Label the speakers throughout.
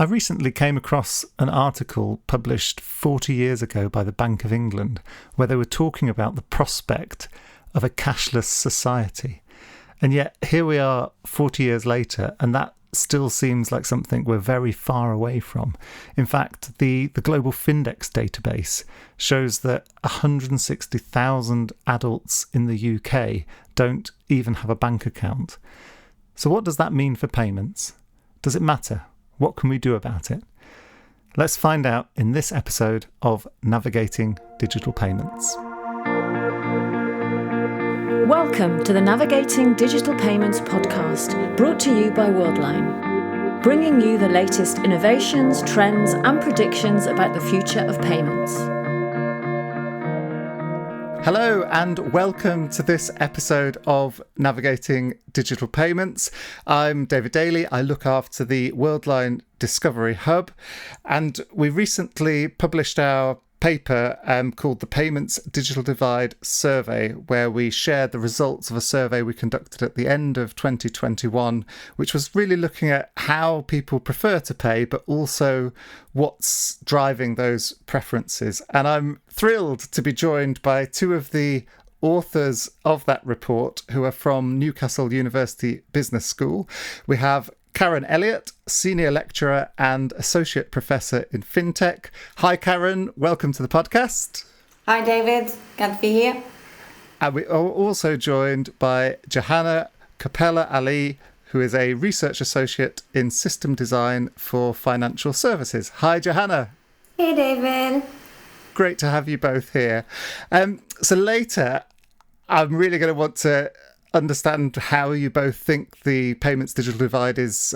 Speaker 1: I recently came across an article published 40 years ago by the Bank of England where they were talking about the prospect of a cashless society. And yet here we are 40 years later, and that still seems like something we're very far away from. In fact, the Global Findex database shows that 160,000 adults in the UK don't even have a bank account. So what does that mean for payments? Does it matter? What can we do about it? Let's find out in this episode of Navigating Digital Payments.
Speaker 2: Welcome to the Navigating Digital Payments podcast, brought to you by Worldline, bringing you the latest innovations, trends, and predictions about the future of payments.
Speaker 1: Hello and welcome to this episode of Navigating Digital Payments. I'm David Daly. I look after the Worldline Discovery Hub, and we recently published our paper called the Payments Digital Divide Survey, where we shared the results of a survey we conducted at the end of 2021, which was really looking at how people prefer to pay, but also what's driving those preferences. And I'm thrilled to be joined by two of the authors of that report who are from Newcastle University Business School. We have Karen Elliott, Senior Lecturer and Associate Professor in FinTech. Hi, Karen. Welcome to the podcast.
Speaker 3: Hi, David. Glad to be here.
Speaker 1: And we are also joined by Jehana Copilah-Ali, who is a Research Associate in System Design for Financial Services. Hi, Jehana.
Speaker 4: Hey, David.
Speaker 1: Great to have you both here. So later, I'm really going to want to understand how you both think the payments digital divide is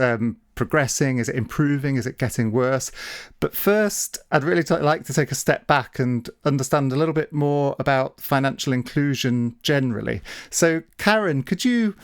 Speaker 1: progressing. Is it improving? Is it getting worse? But first, I'd really like to take a step back and understand a little bit more about financial inclusion generally. So, Karen, could you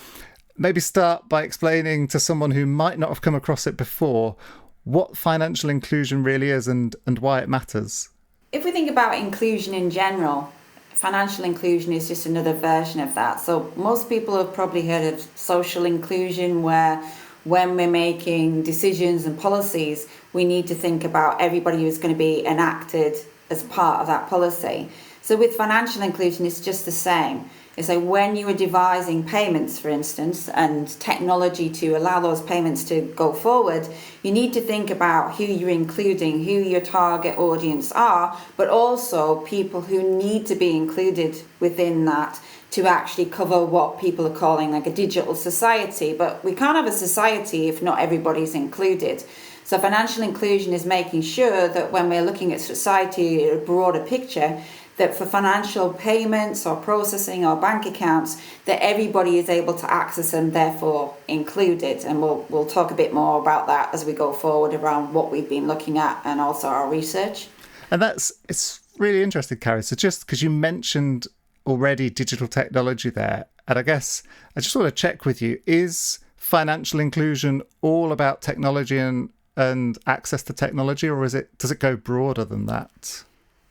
Speaker 1: maybe start by explaining to someone who might not have come across it before what financial inclusion really is and why it matters?
Speaker 3: If we think about inclusion in general, financial inclusion is just another version of that. So most people have probably heard of social inclusion, where when we're making decisions and policies, we need to think about everybody who's going to be enacted as part of that policy. So with financial inclusion, it's just the same. It's like when you are devising payments, for instance, and technology to allow those payments to go forward, you need to think about who you're including, who your target audience are, but also people who need to be included within that to actually cover what people are calling like a digital society. But we can't have a society if not everybody's included. So financial inclusion is making sure that when we're looking at society, a broader picture, that for financial payments or processing or bank accounts, that everybody is able to access them, therefore included. And we'll talk a bit more about that as we go forward around what we've been looking at and also our research.
Speaker 1: And it's really interesting, Karen. So just because you mentioned already digital technology there, and I guess I just want to check with you, is financial inclusion all about technology and access to technology, or does it go broader than that?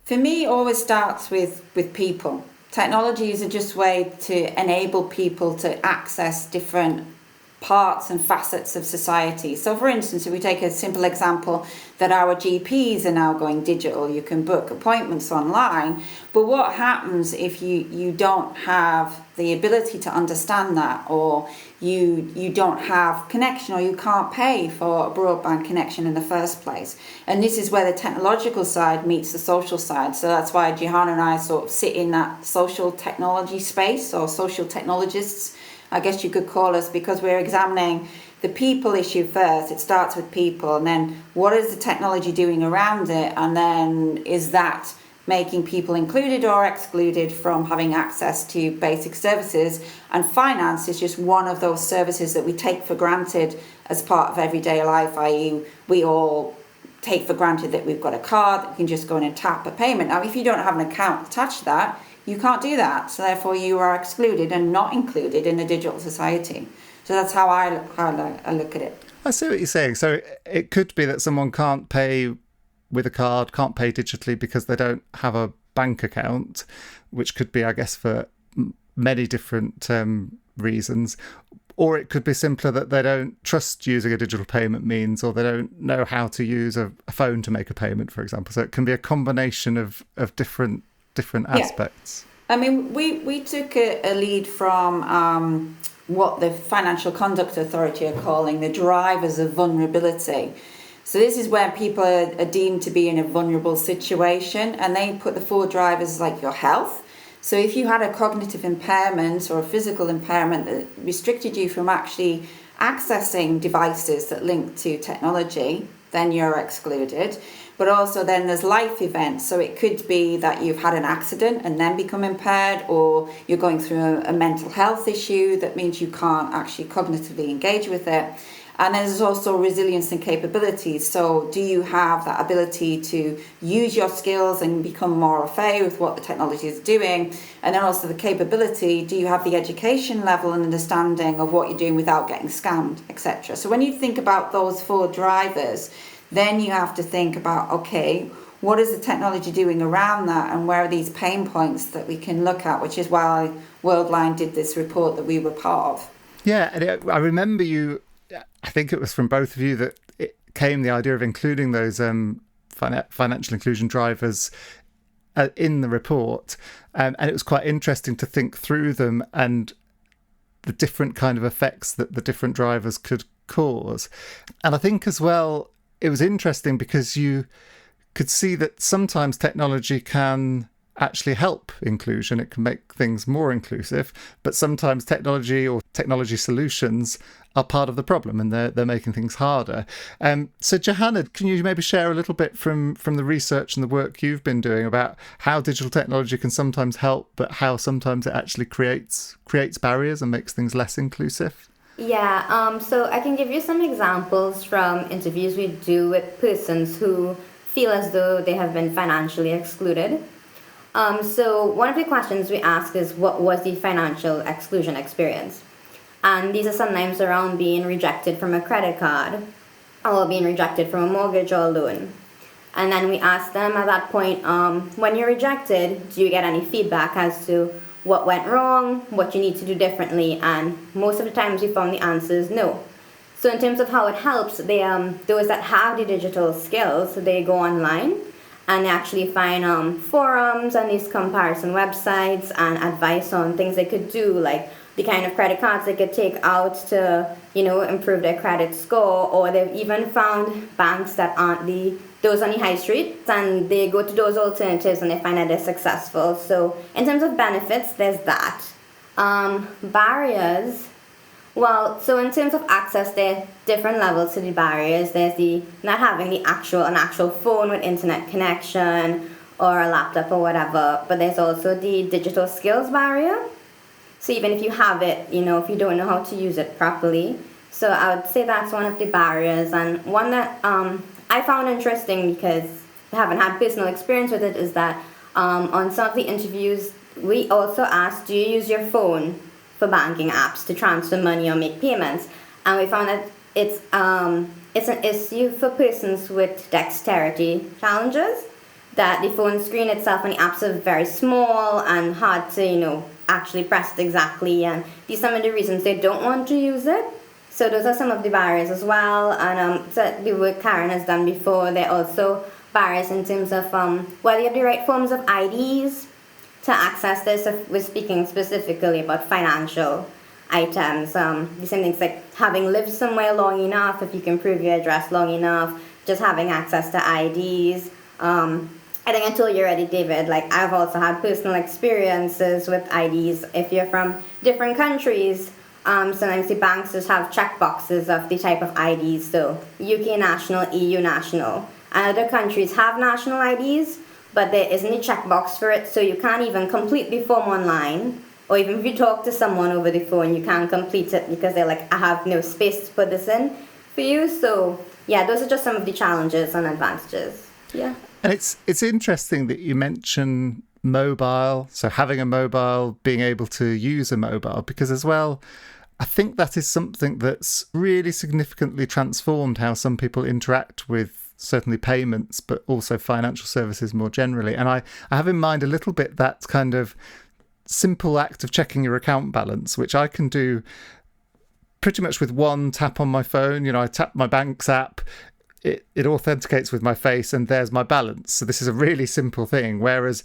Speaker 3: For me, it always starts with people. Technology is just a way to enable people to access different parts and facets of society. So for instance, if we take a simple example that our GPs are now going digital, you can book appointments online, but what happens if you don't have the ability to understand that, or you don't have connection, or you can't pay for a broadband connection in the first place? And this is where the technological side meets the social side. So that's why Jehana and I sort of sit in that social technology space, or social technologists, I guess you could call us, because we're examining the people issue first. It starts with people, and then what is the technology doing around it, and then is that making people included or excluded from having access to basic services? And finance is just one of those services that we take for granted as part of everyday life, i.e. we all take for granted that we've got a card that we can just go in and tap a payment. Now, if you don't have an account attached to that, you can't do that. So therefore you are excluded and not included in a digital society. So that's how I look at it.
Speaker 1: I see what you're saying. So it could be that someone can't pay with a card, can't pay digitally because they don't have a bank account, which could be, I guess, for many different reasons. Or it could be simpler that they don't trust using a digital payment means, or they don't know how to use a phone to make a payment, for example. So it can be a combination of different aspects.
Speaker 3: I mean, we took a lead from what the Financial Conduct Authority are calling the drivers of vulnerability. So this is where people are deemed to be in a vulnerable situation, and they put the 4 drivers like your health. So if you had a cognitive impairment or a physical impairment that restricted you from actually accessing devices that link to technology, then you're excluded. But also then there's life events. So it could be that you've had an accident and then become impaired, or you're going through a mental health issue that means you can't actually cognitively engage with it. And then there's also resilience and capabilities. So do you have that ability to use your skills and become more au fait with what the technology is doing? And then also the capability, do you have the education level and understanding of what you're doing without getting scammed, etc. So when you think about those 4 drivers, then you have to think about, okay, what is the technology doing around that, and where are these pain points that we can look at, which is why Worldline did this report that we were part of.
Speaker 1: Yeah, and I remember I think it was from both of you that it came the idea of including those financial inclusion drivers in the report. And it was quite interesting to think through them and the different kind of effects that the different drivers could cause. And I think as well, it was interesting because you could see that sometimes technology can actually help inclusion. It can make things more inclusive, but sometimes technology or technology solutions are part of the problem, and they're making things harder. So Jehana, can you maybe share a little bit from the research and the work you've been doing about how digital technology can sometimes help, but how sometimes it actually creates barriers and makes things less inclusive?
Speaker 4: Yeah, so I can give you some examples from interviews we do with persons who feel as though they have been financially excluded. So one of the questions we ask is, what was the financial exclusion experience? And these are sometimes around being rejected from a credit card or being rejected from a mortgage or a loan. And then we ask them at that point, when you're rejected, do you get any feedback as to what went wrong, what you need to do differently? And most of the times we found the answer is no. So in terms of how it helps, those that have the digital skills, they go online and they actually find forums and these comparison websites and advice on things they could do, like the kind of credit cards they could take out to, improve their credit score. Or they've even found banks that aren't those on the high street, and they go to those alternatives and they find that they're successful. So in terms of benefits, there's that. Barriers. Well, so in terms of access, there are different levels to the barriers. There's the not having an actual phone with internet connection or a laptop or whatever, but there's also the digital skills barrier. So even if you have it, if you don't know how to use it properly. So I would say that's one of the barriers. And one that I found interesting, because I haven't had personal experience with it, is that on some of the interviews, we also asked, do you use your phone for banking apps to transfer money or make payments? And we found that it's an issue for persons with dexterity challenges, that the phone screen itself and the apps are very small and hard to, actually press it exactly. And these are some of the reasons they don't want to use it. So those are some of the barriers as well. And so the work Karen has done before, there are also barriers in terms of whether you have the right forms of IDs to access this. If we're speaking specifically about financial items. These things like having lived somewhere long enough, if you can prove your address long enough, just having access to IDs. I think I told you already, David, like I've also had personal experiences with IDs. If you're from different countries, sometimes the banks just have check boxes of the type of IDs. So UK national, EU national. And other countries have national IDs, but there isn't a checkbox for it, so you can't even complete the form online. Or even if you talk to someone over the phone, you can't complete it because they're like, I have no space to put this in for you. So yeah, those are just some of the challenges and advantages. Yeah.
Speaker 1: And it's interesting that you mention mobile, so having a mobile, being able to use a mobile, because as well, I think that is something that's really significantly transformed how some people interact with certainly payments, but also financial services more generally. And I have in mind a little bit that kind of simple act of checking your account balance, which I can do pretty much with one tap on my phone. I tap my bank's app, it authenticates with my face, and there's my balance. So this is a really simple thing. Whereas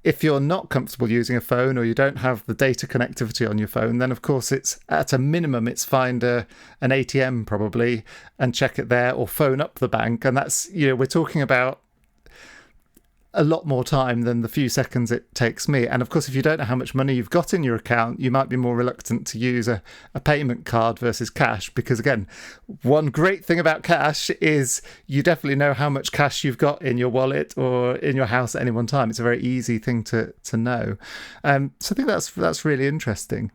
Speaker 1: if you're not comfortable using a phone, or you don't have the data connectivity on your phone, then of course it's at a minimum, it's find an ATM probably and check it there, or phone up the bank. And that's, we're talking about a lot more time than the few seconds it takes me. And of course, if you don't know how much money you've got in your account, you might be more reluctant to use a payment card versus cash, because again, one great thing about cash is you definitely know how much cash you've got in your wallet or in your house at any one time. It's a very easy thing to know. So I think that's really interesting.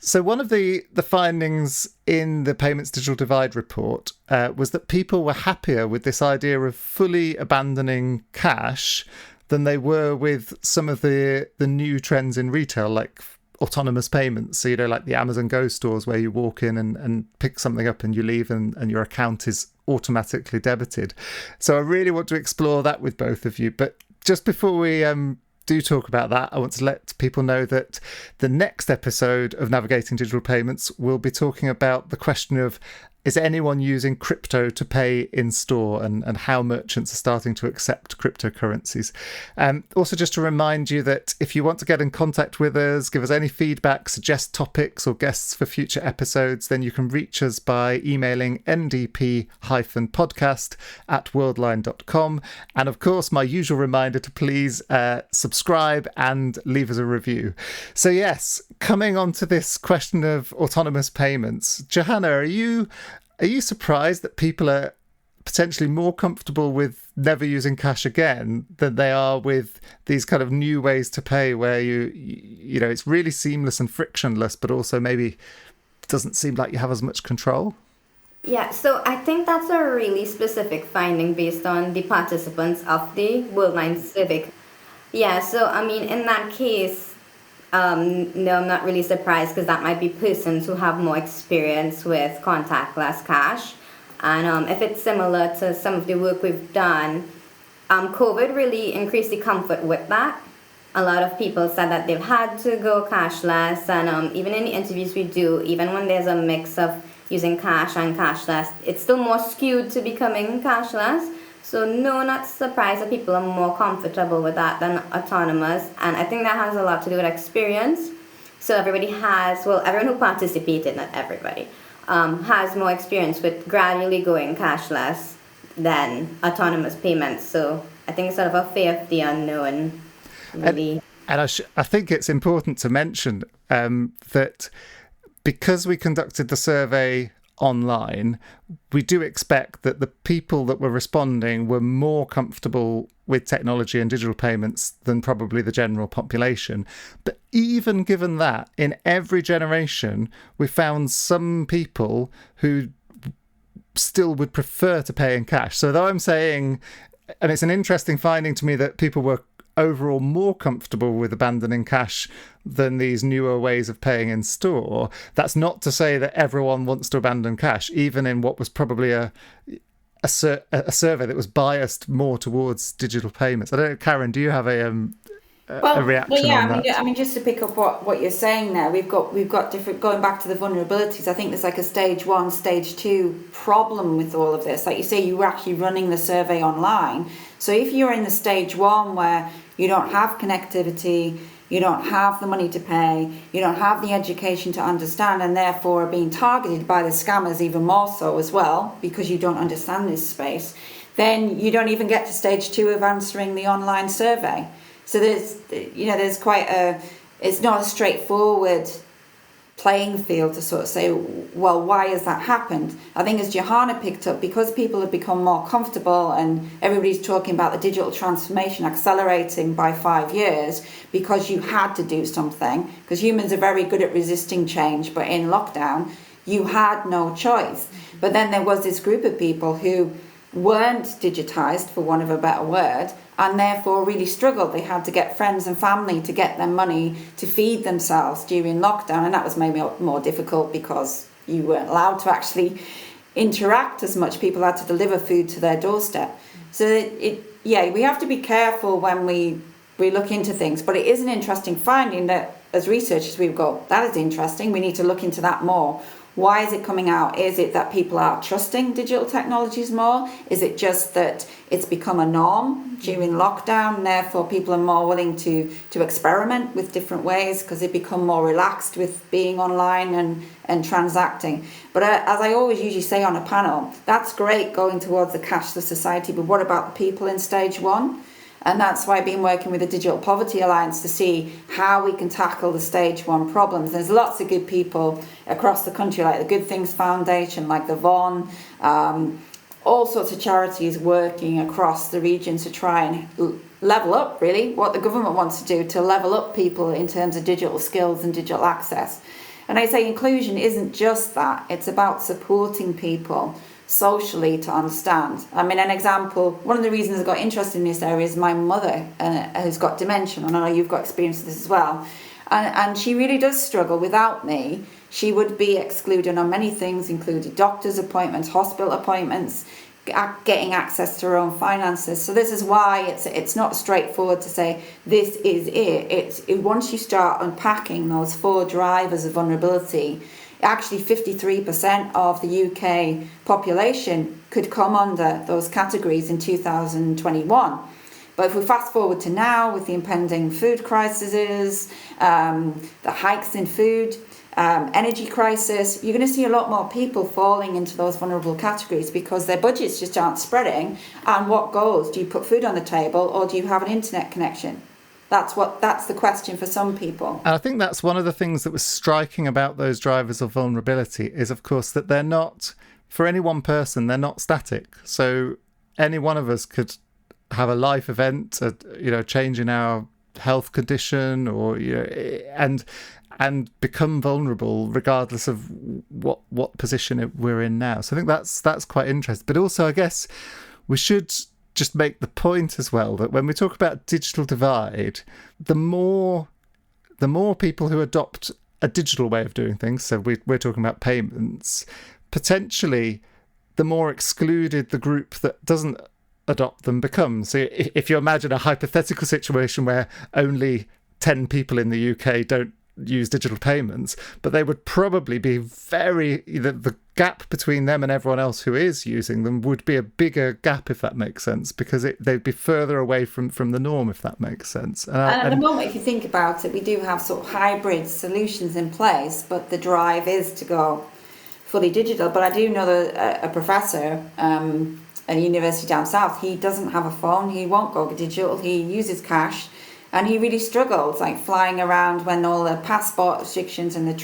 Speaker 1: So one of the findings in the Payments Digital Divide report was that people were happier with this idea of fully abandoning cash than they were with some of the new trends in retail, like autonomous payments. So, like the Amazon Go stores where you walk in and pick something up and you leave and your account is automatically debited. So I really want to explore that with both of you. But just before we do talk about that, I want to let people know that the next episode of Navigating Digital Payments will be talking about the question of, is anyone using crypto to pay in store, and how merchants are starting to accept cryptocurrencies. Also, just to remind you that if you want to get in contact with us, give us any feedback, suggest topics or guests for future episodes, then you can reach us by emailing ndp-podcast@worldline.com. And of course, my usual reminder to please subscribe and leave us a review. So yes, coming on to this question of autonomous payments, Jehana, are you surprised that people are potentially more comfortable with never using cash again than they are with these kind of new ways to pay, where it's really seamless and frictionless, but also maybe doesn't seem like you have as much control?
Speaker 4: Yeah, so I think that's a really specific finding based on the participants of the Worldline Civic. Yeah, so I mean, in that case, no, I'm not really surprised, because that might be persons who have more experience with contactless cash. And if it's similar to some of the work we've done, COVID really increased the comfort with that. A lot of people said that they've had to go cashless, and even in the interviews we do, even when there's a mix of using cash and cashless, it's still more skewed to becoming cashless. So no, not surprised that people are more comfortable with that than autonomous. And I think that has a lot to do with experience. So everyone who participated, not everybody, has more experience with gradually going cashless than autonomous payments. So I think it's sort of a fear of the unknown, really.
Speaker 1: And I think it's important to mention that because we conducted the survey online, we do expect that the people that were responding were more comfortable with technology and digital payments than probably the general population. But even given that, in every generation, we found some people who still would prefer to pay in cash. So though I'm saying, and it's an interesting finding to me, that people were overall more comfortable with abandoning cash than these newer ways of paying in store, that's not to say that everyone wants to abandon cash, even in what was probably a survey that was biased more towards digital payments. I don't know, Karen, do you have a reaction on that?
Speaker 3: I mean, just to pick up what you're saying there, we've got different, going back to the vulnerabilities. I think there's like a stage 1, stage 2 problem with all of this. Like you say, you were actually running the survey online. So if you're in the stage 1 where you don't have connectivity, you don't have the money to pay, you don't have the education to understand, and therefore are being targeted by the scammers even more so as well, because you don't understand this space, then you don't even get to stage 2 of answering the online survey. So there's quite it's not a straightforward playing field to sort of say, well, why has that happened? I think as Jehana picked up, because people have become more comfortable and everybody's talking about the digital transformation accelerating by 5 years, because you had to do something, because humans are very good at resisting change, but in lockdown, you had no choice. But then there was this group of people who weren't digitized, for want of a better word, and therefore really struggled. They had to get friends and family to get them money to feed themselves during lockdown, and that was maybe more difficult because you weren't allowed to actually interact as much. People had to deliver food to their doorstep. So we have to be careful when we look into things, but it is an interesting finding that as researchers we go, that is interesting, we need to look into that more. Why is it coming out? Is it that people are trusting digital technologies more? Is it just that it's become a norm during lockdown, and therefore people are more willing to experiment with different ways because they become more relaxed with being online and transacting? But as I always usually say on a panel, that's great going towards a cashless society, but what about the people in stage one? And that's why I've been working with the Digital Poverty Alliance to see how we can tackle the stage one problems. There's lots of good people across the country, like the Good Things Foundation, like the Vaughan, all sorts of charities working across the region to try and level up, really, what the government wants to do to level up people in terms of digital skills and digital access. And I say inclusion isn't just that, it's about supporting people socially to understand. I mean, an example, one of the reasons I got interested in this area is my mother, who's got dementia, and I know you've got experience with this as well. And she really does struggle. Without me, she would be excluded on many things, including doctor's appointments, hospital appointments, getting access to her own finances. So this is why it's not straightforward to say this is it. Once you start unpacking those 4 drivers of vulnerability, actually 53% of the UK population could come under those categories in 2021. But if we fast forward to now, with the impending food crises, the hikes in food, energy crisis, you're going to see a lot more people falling into those vulnerable categories because their budgets just aren't spreading. And what goes? Do you put food on the table, or do you have an internet connection? That's the question for some people.
Speaker 1: And I think that's one of the things that was striking about those drivers of vulnerability is, of course, that they're not, for any one person, they're not static. So any one of us could have a life event, change in our health condition, or and become vulnerable regardless of what position we're in now. So I think that's quite interesting. But also, I guess we should just make the point as well that when we talk about digital divide, the more people who adopt a digital way of doing things, so we're talking about payments, potentially the more excluded the group that doesn't adopt them becomes. So if you imagine a hypothetical situation where only 10 people in the UK don't use digital payments, but they would probably be the gap between them and everyone else who is using them would be a bigger gap, if that makes sense, because they'd be further away from the norm, if that makes sense.
Speaker 3: And at the moment, if you think about it, we do have sort of hybrid solutions in place, but the drive is to go fully digital. But I do know that a professor at a university down south, he doesn't have a phone, he won't go digital, he uses cash. And he really struggled, like flying around when all the passport restrictions and the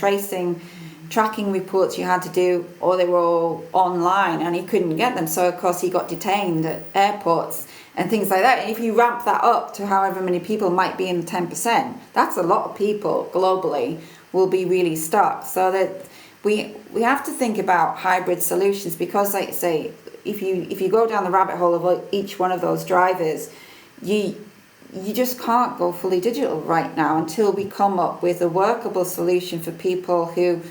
Speaker 3: tracking reports you had to do, or they were all online and he couldn't get them. So, of course, he got detained at airports and things like that. And if you ramp that up to however many people might be in the 10%, that's a lot of people globally will be really stuck. So that we have to think about hybrid solutions because, like I say, if you go down the rabbit hole of each one of those drivers, you just can't go fully digital right now until we come up with a workable solution for people who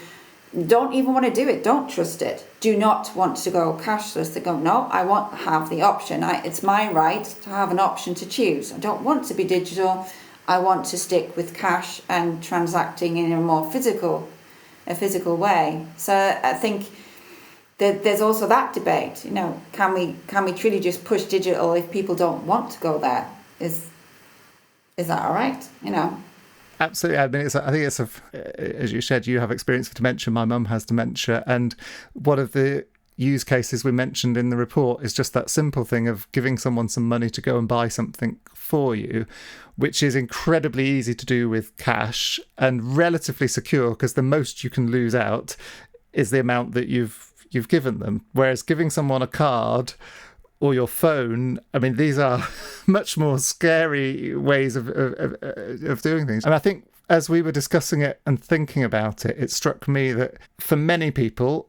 Speaker 3: don't even want to do it, don't trust it, do not want to go cashless. They go, no, I want to have the option. It's my right to have an option to choose. I don't want to be digital. I want to stick with cash and transacting in a more physical way. So I think that there's also that debate. Can we truly just push digital if people don't want to go there? Is that all right?
Speaker 1: Absolutely. I mean, I think it's as you said, you have experience with dementia. My mum has dementia, and one of the use cases we mentioned in the report is just that simple thing of giving someone some money to go and buy something for you, which is incredibly easy to do with cash and relatively secure because the most you can lose out is the amount that you've given them. Whereas giving someone a card or your phone, I mean, these are much more scary ways of doing things. And I think as we were discussing it and thinking about it, it struck me that for many people,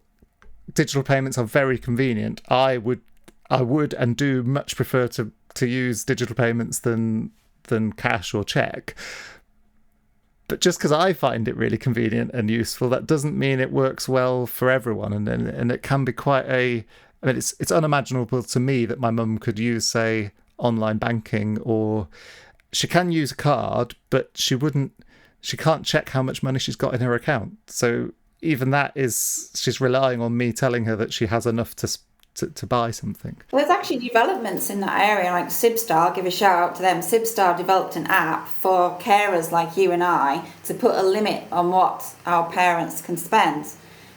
Speaker 1: digital payments are very convenient. I would and do much prefer to use digital payments than cash or cheque. But just because I find it really convenient and useful, that doesn't mean it works well for everyone. And it can be quite I mean, it's unimaginable to me that my mum could use, say, online banking, or she can use a card, but she can't check how much money she's got in her account. So even that is, she's relying on me telling her that she has enough to buy something.
Speaker 3: Well, there's actually developments in that area, like Sibstar, give a shout out to them. Sibstar developed an app for carers like you and I to put a limit on what our parents can spend.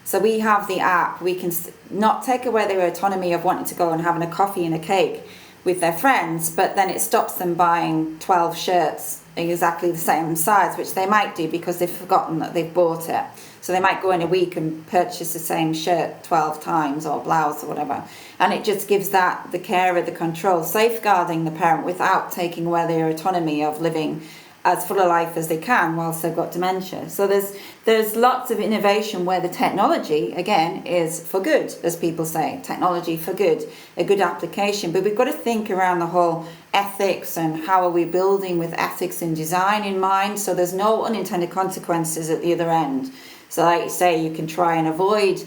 Speaker 3: So we have the app, we can not take away their autonomy of wanting to go and having a coffee and a cake with their friends, but then it stops them buying 12 shirts exactly the same size, which they might do because they've forgotten that they've bought it. So they might go in a week and purchase the same shirt 12 times or blouse or whatever. And it just gives the carer the control, safeguarding the parent without taking away their autonomy of living as full a life as they can whilst they've got dementia. So there's lots of innovation where the technology, again, is for good, as people say, technology for good, a good application. But we've got to think around the whole ethics and how are we building with ethics and design in mind, so there's no unintended consequences at the other end. So like you say, you can try and avoid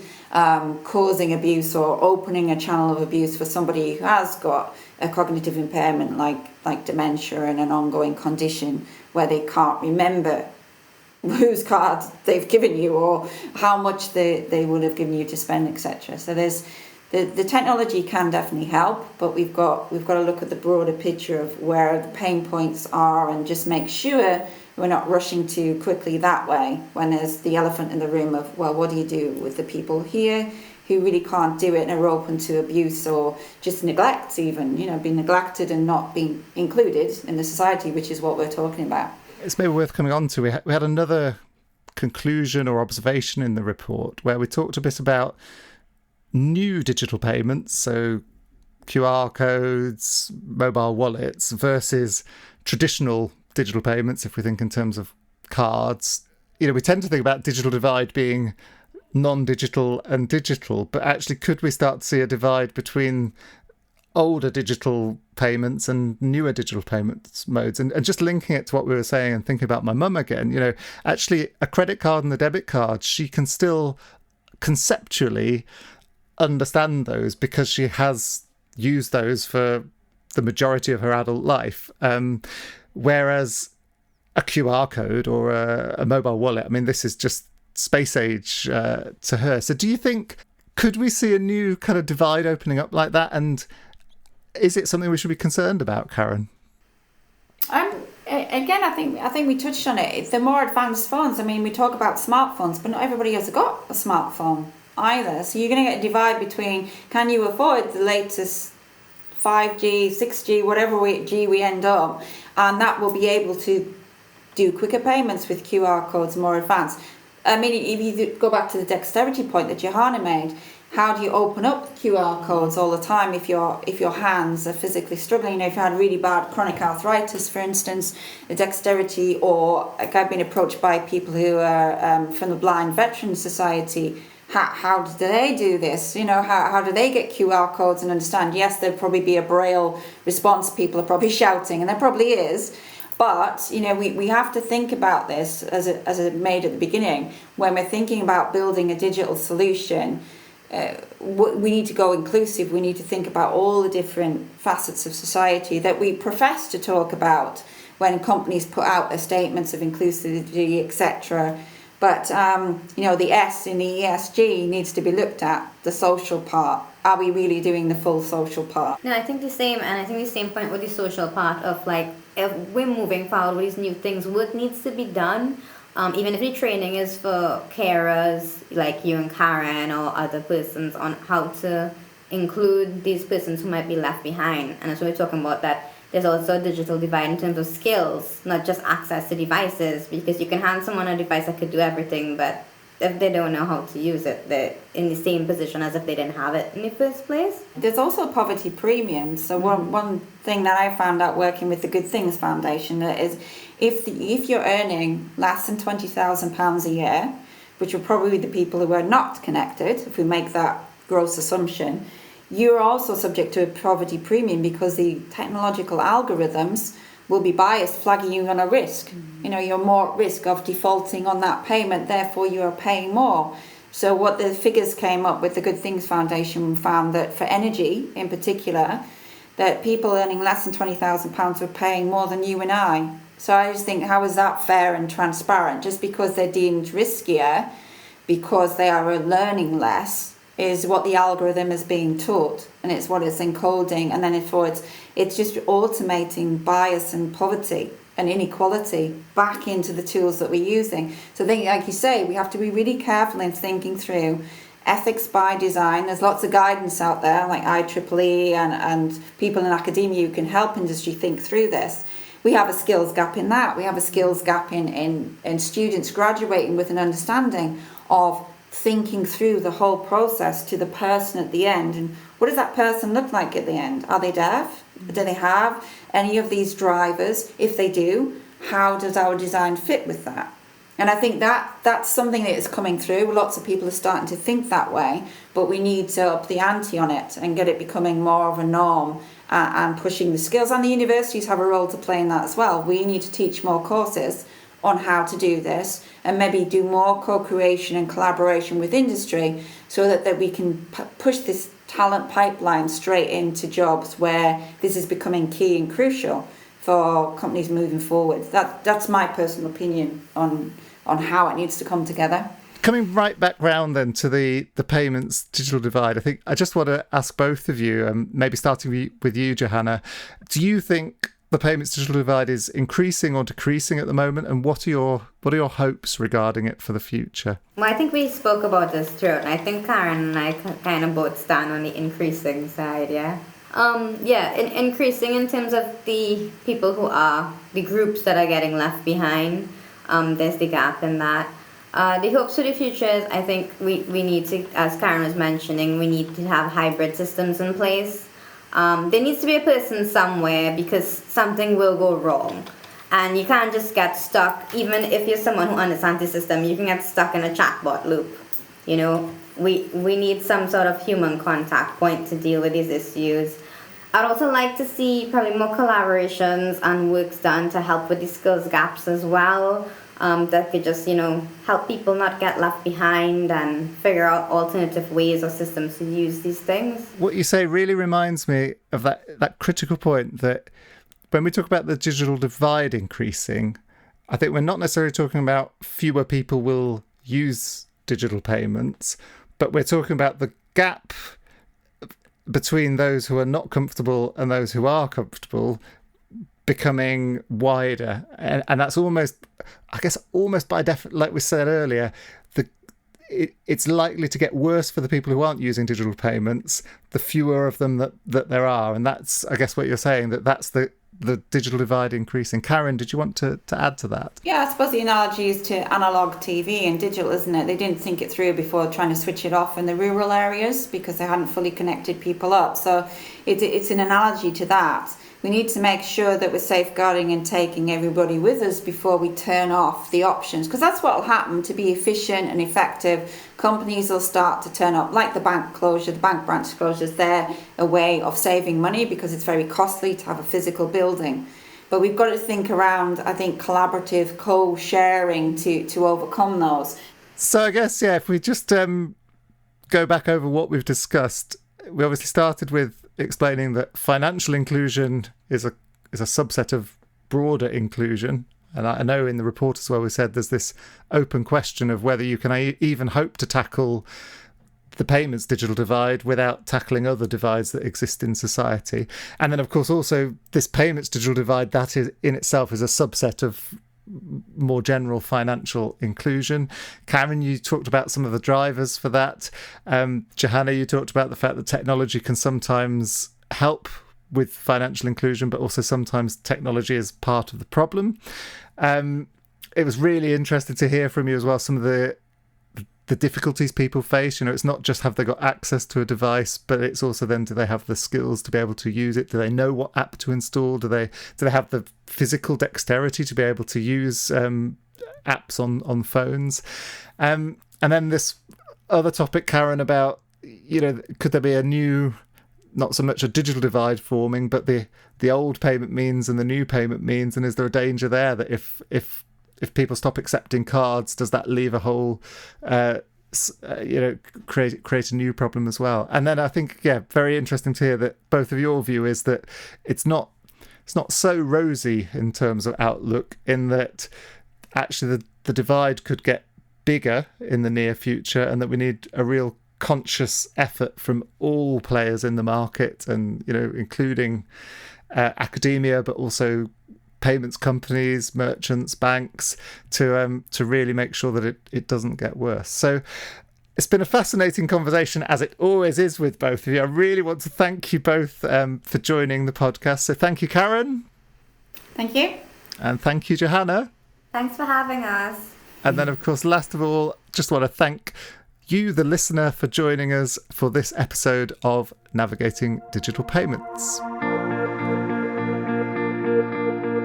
Speaker 3: causing abuse or opening a channel of abuse for somebody who has got a cognitive impairment like dementia and an ongoing condition where they can't remember whose card they've given you or how much they would have given you to spend, etc. So there's the technology can definitely help, but we've got to look at the broader picture of where the pain points are and just make sure we're not rushing too quickly that way when there's the elephant in the room of, well, what do you do with the people here who really can't do it and are open to abuse or just neglect even, being neglected and not being included in the society, which is what we're talking about.
Speaker 1: It's maybe worth coming on to. We had another conclusion or observation in the report where we talked a bit about new digital payments, so QR codes, mobile wallets versus traditional digital payments, if we think in terms of cards. We tend to think about digital divide being non-digital and digital, but actually could we start to see a divide between older digital payments and newer digital payments modes? And just linking it to what we were saying and thinking about my mum again, actually a credit card and a debit card, she can still conceptually understand those because she has used those for the majority of her adult life. Whereas a QR code or a mobile wallet, this is just space age to her. So do you think, could we see a new kind of divide opening up like that? And is it something we should be concerned about, Karen?
Speaker 3: Again, I think we touched on it. If they're more advanced phones, we talk about smartphones, but not everybody has got a smartphone either. So you're going to get a divide between, can you afford the latest 5G, 6G, whatever G we end up, and that will be able to do quicker payments with QR codes more advanced. If you go back to the dexterity point that Jehana made, how do you open up QR codes all the time if your hands are physically struggling? If you had really bad chronic arthritis, for instance, the dexterity, or like I've been approached by people who are from the Blind Veterans Society. How do they do this? How do they get QR codes and understand? Yes, there'll probably be a braille response. People are probably shouting, and there probably is. But, we have to think about this as it made at the beginning. When we're thinking about building a digital solution, we need to go inclusive. We need to think about all the different facets of society that we profess to talk about when companies put out their statements of inclusivity, etc. But, the S in the ESG needs to be looked at, the social part. Are we really doing the full social part?
Speaker 4: No, I think the same point with the social part of if we're moving forward with these new things, what needs to be done, even if the training is for carers like you and Karen or other persons on how to include these persons who might be left behind. And as we're talking about that, there's also a digital divide in terms of skills, not just access to devices, because you can hand someone a device that could do everything, but if they don't know how to use it, they're in the same position as if they didn't have it in the first place.
Speaker 3: There's also poverty premiums. So one thing that I found out working with the Good Things Foundation is if you're earning less than £20,000 a year, which are probably the people who are not connected, if we make that gross assumption, you're also subject to a poverty premium because the technological algorithms will be biased, flagging you on a risk. You're more at risk of defaulting on that payment, therefore you are paying more. So what the figures came up with the Good Things Foundation found that for energy in particular, that people earning less than £20,000 were paying more than you and I. So I just think, how is that fair and transparent? Just because they're deemed riskier because they are learning less is what the algorithm is being taught, and it's what it's encoding, and then it's just automating bias and poverty and inequality back into the tools that we're using. So I think, like you say, we have to be really careful in thinking through ethics by design. There's lots of guidance out there, like IEEE and people in academia who can help industry think through this. We have a skills gap in that. We have a skills gap in students graduating with an understanding of thinking through the whole process to the person at the end. And what does that person look like at the end? Are they deaf? Do they have any of these drivers? If they do, how does our design fit with that? And I think that's something that is coming through. Lots of people are starting to think that way, but we need to up the ante on it and get it becoming more of a norm and pushing the skills. And the universities have a role to play in that as well. We need to teach more courses on how to do this and maybe do more co-creation and collaboration with industry so that we can push this talent pipeline straight into jobs where this is becoming key and crucial for companies moving forward. That's my personal opinion on how it needs to come together.
Speaker 1: Coming right back round then to the payments digital divide, I think I just want to ask both of you, maybe starting with you, Jehana, do you think the payments digital divide is increasing or decreasing at the moment, and what are your hopes regarding it for the future?
Speaker 4: Well, I think we spoke about this throughout, and I think Karen and I kind of both stand on the increasing side, yeah? Increasing in terms of the people who are the groups that are getting left behind. There's the gap in that. The hopes for the future is, I think we need to, as Karen was mentioning, we need to have hybrid systems in place. There needs to be a person somewhere because something will go wrong. And you can't just get stuck, even if you're someone who understands the system, you can get stuck in a chatbot loop. You know, we need some sort of human contact point to deal with these issues. I'd also like to see probably more collaborations and works done to help with the skills gaps as well. That could just, help people not get left behind and figure out alternative ways or systems to use these things.
Speaker 1: What you say really reminds me of that critical point that when we talk about the digital divide increasing, I think we're not necessarily talking about fewer people will use digital payments, but we're talking about the gap between those who are not comfortable and those who are comfortable becoming wider, and that's almost by definition, like we said earlier, it's likely to get worse for the people who aren't using digital payments the fewer of them that there are, and that's, I guess, what you're saying, that's the digital divide increasing. Karen, did you want to add to that?
Speaker 3: Yeah, I suppose the analogy is to analog TV and digital, isn't it? They didn't think it through before trying to switch it off in the rural areas because they hadn't fully connected people up. So it's an analogy to that. We need to make sure that we're safeguarding and taking everybody with us before we turn off the options, because that's what will happen. To be efficient and effective, companies will start to turn up, like the bank branch closures. They're a way of saving money because it's very costly to have a physical building. But we've got to think around, I think, collaborative co-sharing to overcome those.
Speaker 1: So I guess, if we just go back over what we've discussed, we obviously started with explaining that financial inclusion is a subset of broader inclusion. And I know in the report as well we said there's this open question of whether you can even hope to tackle the payments digital divide without tackling other divides that exist in society. And then, of course, also this payments digital divide, that is in itself is a subset of more general financial inclusion. Karen, you talked about some of the drivers for that. Jehana, you talked about the fact that technology can sometimes help with financial inclusion, but also sometimes technology is part of the problem. It was really interesting to hear from you as well some of the difficulties people face. It's not just have they got access to a device, but it's also then, do they have the skills to be able to use it? Do they know what app to install? Do they have the physical dexterity to be able to use apps on phones? And then this other topic, Karen, about could there be a new, not so much a digital divide forming, but the old payment means and the new payment means, and is there a danger there that if people stop accepting cards, does that leave a whole, create a new problem as well? And then I think, very interesting to hear that both of your view is that it's not so rosy in terms of outlook, in that actually the divide could get bigger in the near future, and that we need a real conscious effort from all players in the market, and including academia, but also payments companies, merchants, banks, to really make sure that it doesn't get worse. So it's been a fascinating conversation, as it always is with both of you. I really want to thank you both for joining the podcast. So thank you, Karen.
Speaker 3: Thank you.
Speaker 1: And thank you, Jehana.
Speaker 4: Thanks for having us.
Speaker 1: And then, of course, last of all, just want to thank you, the listener, for joining us for this episode of Navigating Digital Payments.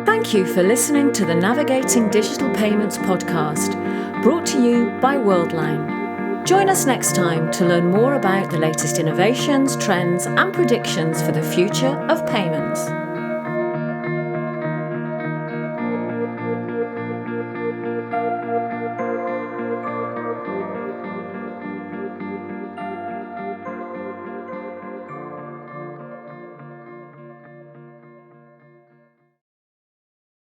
Speaker 2: Thank you for listening to the Navigating Digital Payments podcast, brought to you by Worldline. Join us next time to learn more about the latest innovations, trends, and predictions for the future of payments.